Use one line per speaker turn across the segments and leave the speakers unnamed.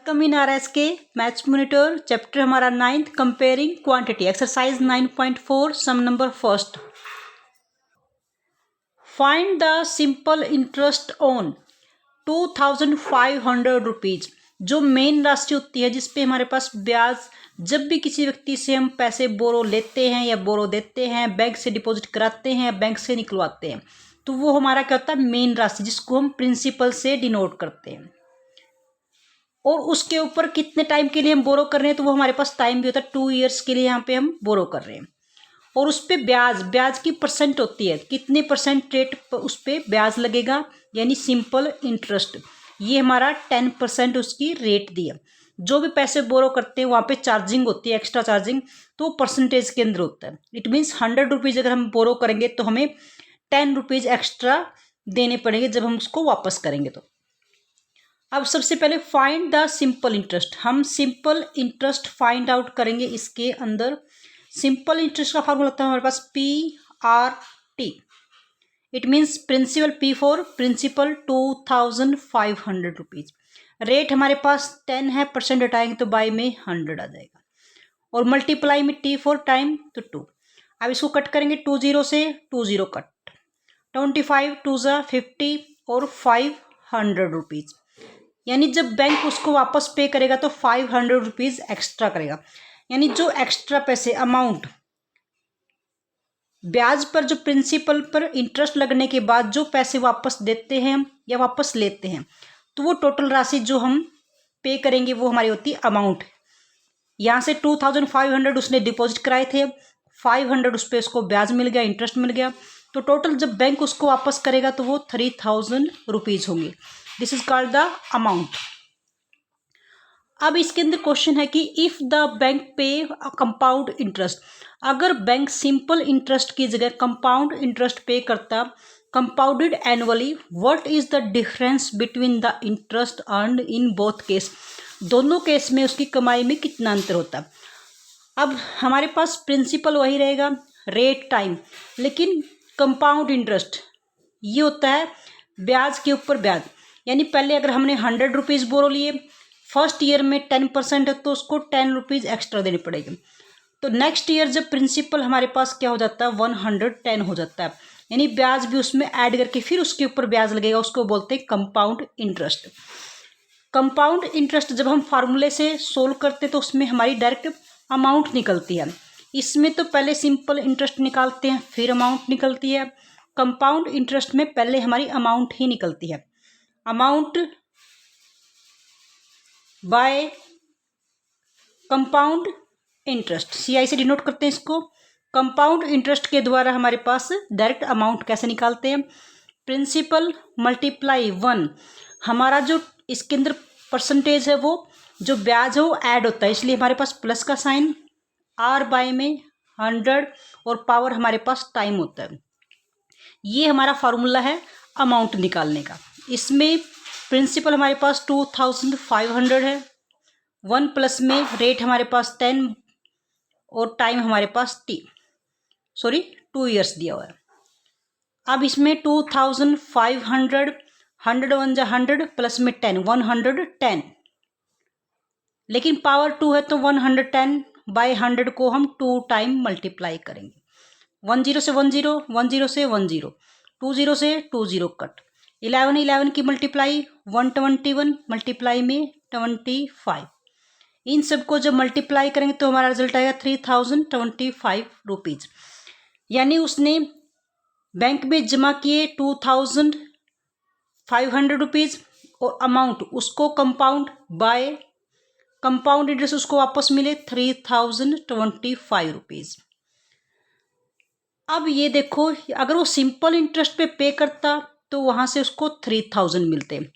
Welcome in RSK maths monitor chapter हमारा 9th comparing quantity exercise 9.4 sum number first. Find the simple interest on 2500 rupees. जो main राशि होती है जिसपे हमारे पास ब्याज जब भी किसी व्यक्ति से हम पैसे बोरो लेते हैं या बोरो देते हैं, बैंक से डिपॉजिट कराते हैं, बैंक से निकलवाते हैं, तो वो हमारा क्या होता है मेन राशि, जिसको हम प्रिंसिपल से डिनोट करते हैं। और उसके ऊपर कितने टाइम के लिए हम बोरो कर रहे हैं, तो वो हमारे पास टाइम भी होता है 2 ईयर्स के लिए यहाँ पे हम बोरो कर रहे हैं। और उस पर ब्याज की परसेंट होती है, कितने परसेंट रेट उस पर ब्याज लगेगा, यानी सिंपल इंटरेस्ट। ये हमारा 10% उसकी रेट दिया। जो भी पैसे बोरो करते हैं वहाँ पे चार्जिंग होती है, एक्स्ट्रा चार्जिंग, तो परसेंटेज के अंदर होता है। इट मीन्स 100 रुपीज़ अगर हम बोरो करेंगे तो हमें 10 रुपीज़ एक्स्ट्रा देने पड़ेंगे जब हम उसको वापस करेंगे। तो अब सबसे पहले फाइंड द सिंपल इंटरेस्ट। हम सिंपल इंटरेस्ट फाइंड आउट करेंगे। इसके अंदर सिंपल इंटरेस्ट का फॉर्मूला होता है हमारे पास PRT। It means principal, P for principal 2500 rupees. Rate हमारे पास 10 है, परसेंट हटाएंगे तो बाय में 100 आ जाएगा, और मल्टीप्लाई में T फॉर टाइम तो 2। अब इसको कट करेंगे, 20 से 20 कट, 25 2 50 और 500 रुपीज़। यानी जब बैंक उसको वापस पे करेगा तो 500 रुपीज़ एक्स्ट्रा करेगा। यानी जो एक्स्ट्रा पैसे अमाउंट ब्याज पर, जो प्रिंसिपल पर इंटरेस्ट लगने के बाद जो पैसे वापस देते हैं या वापस लेते हैं, तो वो टोटल राशि जो हम पे करेंगे वो हमारी होती है अमाउंट। यहाँ से 2500 उसने डिपॉजिट कराए थे, 500 उस पर उसको ब्याज मिल गया, इंटरेस्ट मिल गया, तो टोटल जब बैंक उसको वापस करेगा तो वो 3000 रुपीज़ होंगे। This is called the amount. अब इसके अंदर क्वेश्चन है कि इफ द बैंक पे कंपाउंड इंटरेस्ट, अगर बैंक सिंपल इंटरेस्ट की जगह कंपाउंड इंटरेस्ट पे करता, compounded annually, what is the difference between the interest earned in both case. दोनों केस में उसकी कमाई में कितना अंतर होता। अब हमारे पास प्रिंसिपल वही रहेगा, रेट टाइम, लेकिन कंपाउंड इंटरेस्ट ये होता है ब्याज के ऊपर ब्याज। यानी पहले अगर हमने 100 रुपीज़ बोरो लिए, फर्स्ट ईयर में 10% है तो उसको 10 रुपीज़ एक्स्ट्रा देने पड़ेंगे। तो नेक्स्ट ईयर जब प्रिंसिपल हमारे पास क्या हो जाता है 110 हो जाता है, यानी ब्याज भी उसमें ऐड करके फिर उसके ऊपर ब्याज लगेगा, उसको बोलते हैं कंपाउंड इंटरेस्ट। कंपाउंड इंटरेस्ट जब हम फार्मूले से सोल्व करते तो उसमें हमारी डायरेक्ट अमाउंट निकलती है। इसमें तो पहले सिंपल इंटरेस्ट निकालते हैं फिर अमाउंट निकलती है। कंपाउंड इंटरेस्ट में पहले हमारी अमाउंट ही निकलती है। Amount by compound interest, CI से डिनोट करते हैं इसको। कंपाउंड इंटरेस्ट के द्वारा हमारे पास डायरेक्ट अमाउंट कैसे निकालते हैं, प्रिंसिपल मल्टीप्लाई 1, हमारा जो इसके अंदर परसेंटेज है वो जो ब्याज है वो ऐड होता है, इसलिए हमारे पास प्लस का साइन, R बाय में 100 और पावर हमारे पास टाइम होता है। ये हमारा फार्मूला है अमाउंट निकालने का। इसमें प्रिंसिपल हमारे पास 2500 है, 1 प्लस में रेट हमारे पास 10 और टाइम हमारे पास 2 ईयर्स दिया हुआ है। अब इसमें 2500, 100 1 जा 100 प्लस में 10, 110, लेकिन पावर 2 है तो 110 बाय 100 को हम 2 टाइम मल्टीप्लाई करेंगे। 10 से 10, 10 से 10, 20 से 20 कट, 11 की मल्टीप्लाई 121 मल्टीप्लाई में 25। इन सबको जब मल्टीप्लाई करेंगे तो हमारा रिजल्ट आएगा 3025 रुपीज़। यानी उसने बैंक में जमा किए 2500 रुपीज़ और अमाउंट उसको कंपाउंड बाय कंपाउंड इंटरेस्ट उसको वापस मिले 3025 रुपीज़। अब ये देखो, अगर वो सिंपल इंटरेस्ट पे करता तो वहाँ से उसको 3000 मिलते,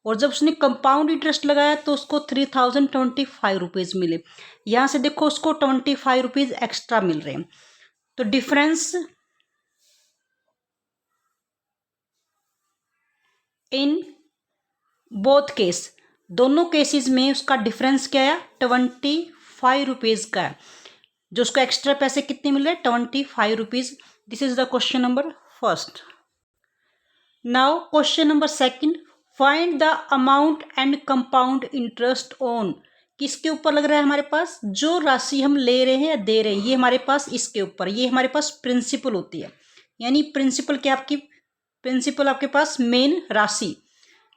और जब उसने कंपाउंड इंटरेस्ट लगाया तो उसको 3025 रुपीज़ मिले। यहाँ से देखो उसको 25 रुपीज़ एक्स्ट्रा मिल रहे हैं। तो डिफरेंस इन बोथ केस, दोनों केसेस में उसका डिफरेंस क्या है 25 रुपीज़ का है। जो उसको एक्स्ट्रा पैसे कितने मिल रहे हैं 25 rupees. This is the question number first. Now question number second, find the amount and compound interest on, किसके ऊपर लग रहा है हमारे पास, जो राशि हम ले रहे हैं या दे रहे हैं ये हमारे पास इसके ऊपर, ये हमारे पास प्रिंसिपल होती है। यानी प्रिंसिपल क्या, आपकी प्रिंसिपल आपके पास मेन राशि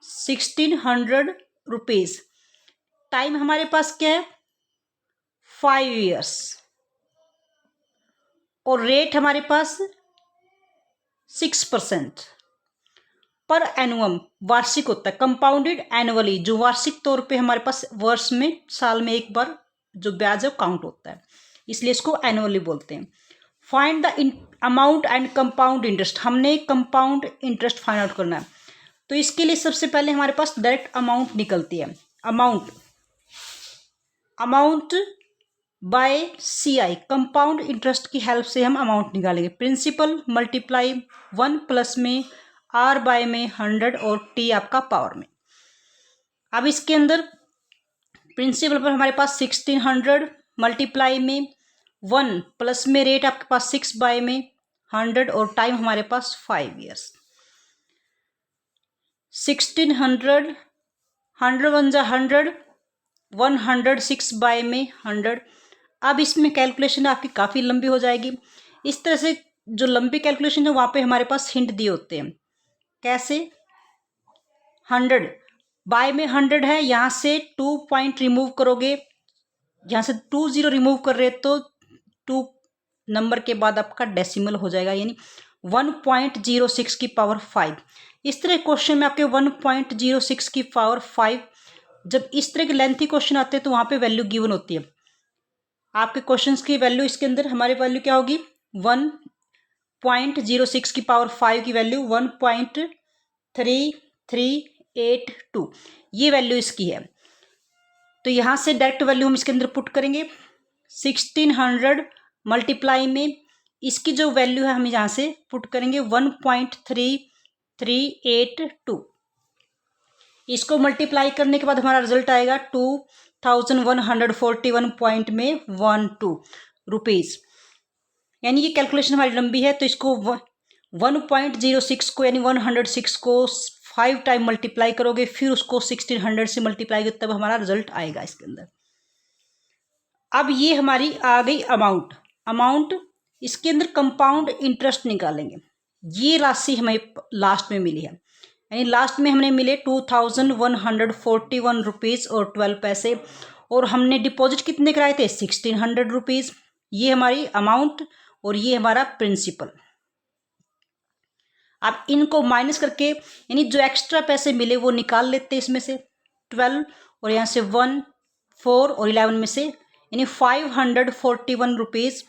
1600 रुपीज। टाइम हमारे पास क्या है 5 years, और रेट हमारे पास 6% पर एनुअम, वार्षिक होता है। कंपाउंडेड एनुअली, जो वार्षिक तौर पे हमारे पास वर्ष में, साल में एक बार जो ब्याज है काउंट होता है, इसलिए इसको एनुअली बोलते हैं। Find the amount and compound interest, हमने कंपाउंड इंटरेस्ट फाइंड आउट करना है। तो इसके लिए सबसे पहले हमारे पास डायरेक्ट अमाउंट निकलती है। Amount by CI, compound interest की हेल्प से हम अमाउंट निकालेंगे। प्रिंसिपल मल्टीप्लाई 1 प्लस में R बाय में 100 और T आपका पावर में। अब इसके अंदर प्रिंसिपल पर हमारे पास 1600 मल्टीप्लाई में 1 प्लस में रेट आपके पास 6 बाय में 100 और टाइम हमारे पास 5 years। 1600 100 1 जा 100 106 बाय में 100। अब इसमें कैलकुलेशन आपकी काफ़ी लंबी हो जाएगी। इस तरह से जो लंबी कैलकुलेशन है वहाँ पे हमारे पास हिंट दिए होते हैं। कैसे, 100 बाय में 100 है, यहाँ से 2 पॉइंट रिमूव करोगे, यहाँ से 20 रिमूव कर रहे तो 2 नंबर के बाद आपका डेसिमल हो जाएगा, यानी 1.06 की पावर 5। इस तरह क्वेश्चन में आपके 1.06 की पावर 5, जब इस तरह के लेंथी क्वेश्चन आते हैं तो वहाँ पे वैल्यू गिवन होती है। आपके क्वेश्चंस की वैल्यू इसके अंदर हमारे वैल्यू क्या होगी, 1.06 की पावर 5 की वैल्यू 1.3382, ये वैल्यू इसकी है। तो यहाँ से डायरेक्ट वैल्यू हम इसके अंदर पुट करेंगे। 1600 मल्टीप्लाई में इसकी जो वैल्यू है हम यहाँ से पुट करेंगे 1.3382। इसको मल्टीप्लाई करने के बाद हमारा रिजल्ट आएगा 2141.12 रुपीज़। यानी ये कैलकुलेशन हमारी लंबी है, तो इसको 1.06 को यानी 106 को 5 टाइम मल्टीप्लाई करोगे, फिर उसको 1600 से मल्टीप्लाई करोगे, तब हमारा रिजल्ट आएगा इसके अंदर। अब ये हमारी आ गई अमाउंट। इसके अंदर कंपाउंड इंटरेस्ट निकालेंगे। ये राशि हमें लास्ट में मिली है, यानी लास्ट में हमने मिले 2141 रुपीज़ और 12 पैसे, और हमने डिपॉजिट कितने कराए थे 1600 रुपीज़। ये हमारी अमाउंट और ये हमारा प्रिंसिपल। अब इनको माइनस करके यानी जो एक्स्ट्रा पैसे मिले वो निकाल लेते हैं इसमें से 12, और यहाँ से 1 4 और 11 में से, यानी 541 रुपीज़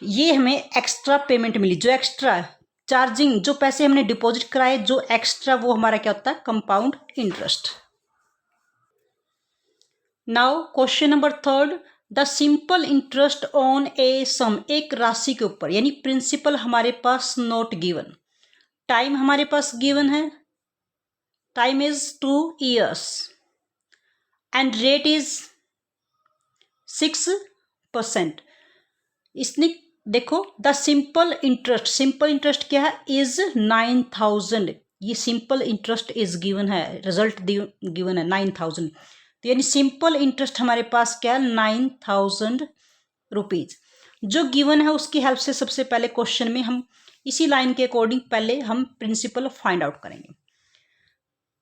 ये हमें एक्स्ट्रा पेमेंट मिली। जो एक्स्ट्रा चार्जिंग, जो पैसे हमने डिपॉजिट कराए, जो एक्स्ट्रा, वो हमारा क्या होता है, compound interest. Now question number 3, the simple interest on a sum, एक राशि के ऊपर, यानी प्रिंसिपल हमारे पास नॉट गिवन, टाइम हमारे पास गिवन है, time is 2 years and rate is 6%। इसने देखो द सिंपल इंटरेस्ट क्या है, इज 9000। ये सिंपल इंटरेस्ट इज गिवन है, रिजल्ट गिवन है 9000। तो यानी सिंपल इंटरेस्ट हमारे पास क्या है 9000 रुपीज जो गिवन है। उसकी हेल्प से सबसे पहले क्वेश्चन में हम इसी लाइन के अकॉर्डिंग पहले हम प्रिंसिपल फाइंड आउट करेंगे।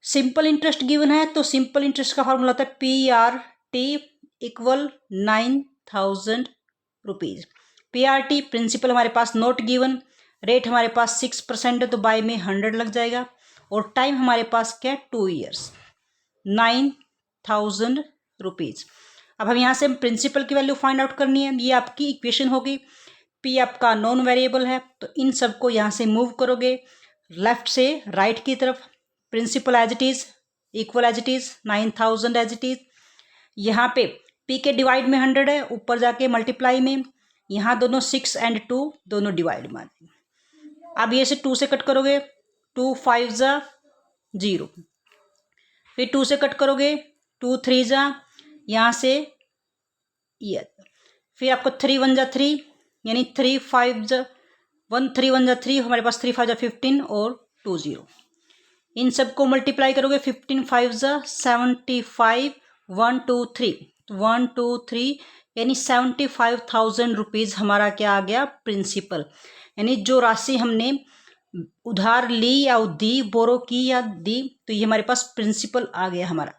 सिंपल इंटरेस्ट गिवन है तो सिंपल इंटरेस्ट का फॉर्मूला होता है PRT equal 9000 rupees. PRT principal हमारे पास नोट गिवन, रेट हमारे पास 6% है तो बाय में 100 लग जाएगा, और टाइम हमारे पास क्या है 2 years, 9000 रुपीज। अब हम यहाँ से प्रिंसिपल की वैल्यू फाइंड आउट करनी है। ये आपकी इक्वेशन होगी। P आपका नॉन वेरिएबल है, तो इन सबको यहाँ से मूव करोगे लेफ्ट से राइट की तरफ। Principal as it is, equal as it is, 9000 as it is. यहाँ पे P के डिवाइड में 100 है, ऊपर जाके मल्टीप्लाई में, यहाँ दोनों 6 और 2 दोनों डिवाइड में। अब ये से 2 से कट करोगे, 2 5 जा 0, फिर 2 से कट करोगे, 2 3 जा, यहाँ से ये, फिर आपको 3 1 जा 3, यानी 3 5 जा 1 3 1 जा 3, हमारे पास 3 5 जा 15 और 2 0। इन सबको मल्टीप्लाई करोगे 15 5 75 1 2 3 1 2 3 यानी 75,000 रुपीज़ हमारा क्या आ गया प्रिंसिपल। यानी जो राशि हमने उधार ली या दी, बोरो की या दी, तो ये हमारे पास प्रिंसिपल आ गया हमारा।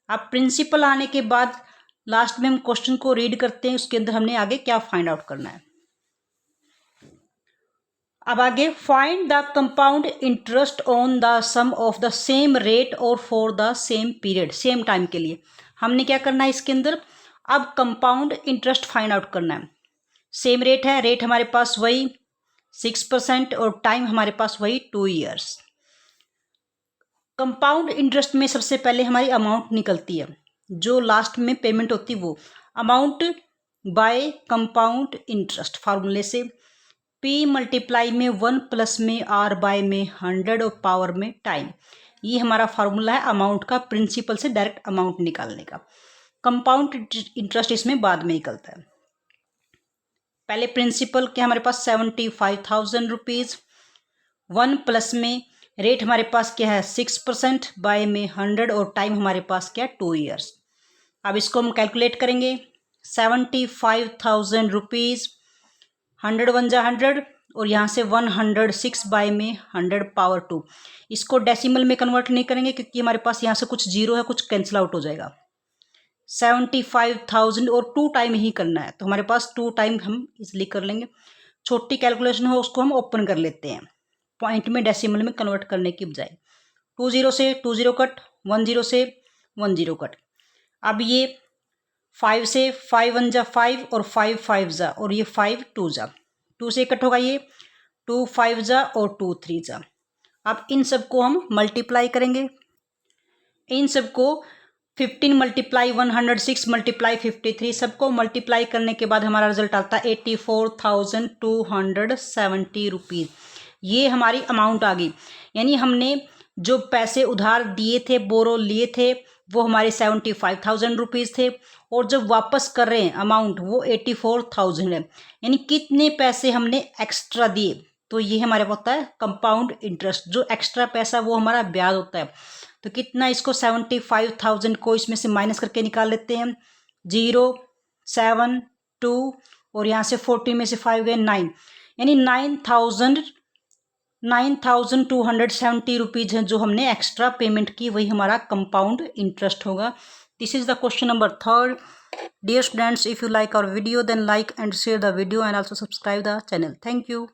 अब प्रिंसिपल आने के बाद लास्ट में हम क्वेश्चन को रीड करते हैं, उसके अंदर हमने आगे क्या फाइंड आउट करना है। अब आगे find the compound interest on the sum of the same rate और for the same period, same time के लिए हमने क्या करना है इसके अंदर, अब कंपाउंड इंटरेस्ट फाइंड आउट करना है। सेम रेट है, रेट हमारे पास वही 6% और टाइम हमारे पास वही 2 ईयर्स। कंपाउंड इंटरेस्ट में सबसे पहले हमारी अमाउंट निकलती है, जो लास्ट में पेमेंट होती है वो अमाउंट बाय कंपाउंड इंटरेस्ट फार्मूले से P मल्टीप्लाई में 1 प्लस में R बाय में 100 और पावर में टाइम, ये हमारा फार्मूला है अमाउंट का, प्रिंसिपल से डायरेक्ट अमाउंट निकालने का। कंपाउंड इंटरेस्ट इसमें बाद में निकलता है। पहले प्रिंसिपल क्या हमारे पास 75,000 रुपीज़, 1 प्लस में रेट हमारे पास क्या है 6% बाय में 100 और टाइम हमारे पास क्या 2 ईयर्स। अब इसको हम कैलकुलेट करेंगे 75,000 रुपीज़ 100 1 जा 100 और यहाँ से 106 बाय में 100 पावर 2। इसको डेसिमल में कन्वर्ट नहीं करेंगे क्योंकि हमारे पास यहाँ से कुछ जीरो है, कुछ कैंसिल आउट हो जाएगा। 75,000 और 2 टाइम ही करना है, तो हमारे पास 2 टाइम हम इसलिए कर लेंगे। छोटी कैलकुलेशन हो उसको हम ओपन कर लेते हैं, पॉइंट में डेसिमल में कन्वर्ट करने की बजाय। 2 0 से 2 0 कट, 1 0 से 1 0 कट। अब ये 5 से 5 1 जा 5 और 5 5 जा और ये 5 2 जा, 2 से कट होगा ये 2 5 जा और 2 3 जा। अब इन सबको हम मल्टीप्लाई करेंगे, इन सबको 15 मल्टीप्लाई 106 मल्टीप्लाई 53, सबको मल्टीप्लाई करने के बाद हमारा रिजल्ट आता है 84,270 रुपीज़। ये हमारी अमाउंट आ गई, यानी हमने जो पैसे उधार दिए थे, बोरो लिए थे, वो हमारे 75,000 रुपीज़ थे और जब वापस कर रहे हैं अमाउंट वो 84,000 है। यानी कितने पैसे हमने एक्स्ट्रा दिए, तो ये हमारे होता है कंपाउंड इंटरेस्ट। जो एक्स्ट्रा पैसा वो हमारा ब्याज होता है। तो कितना, इसको 75,000 को इसमें से माइनस करके निकाल लेते हैं, 0 7 2 और यहाँ से 14 में से 5 गए 9, यानी 9,270 रुपीज़ हैं जो हमने एक्स्ट्रा पेमेंट की, वही हमारा कंपाउंड इंटरेस्ट होगा। This is the question number 3rd। Dear students, if you like our video then like and share the video and also subscribe the channel. Thank you.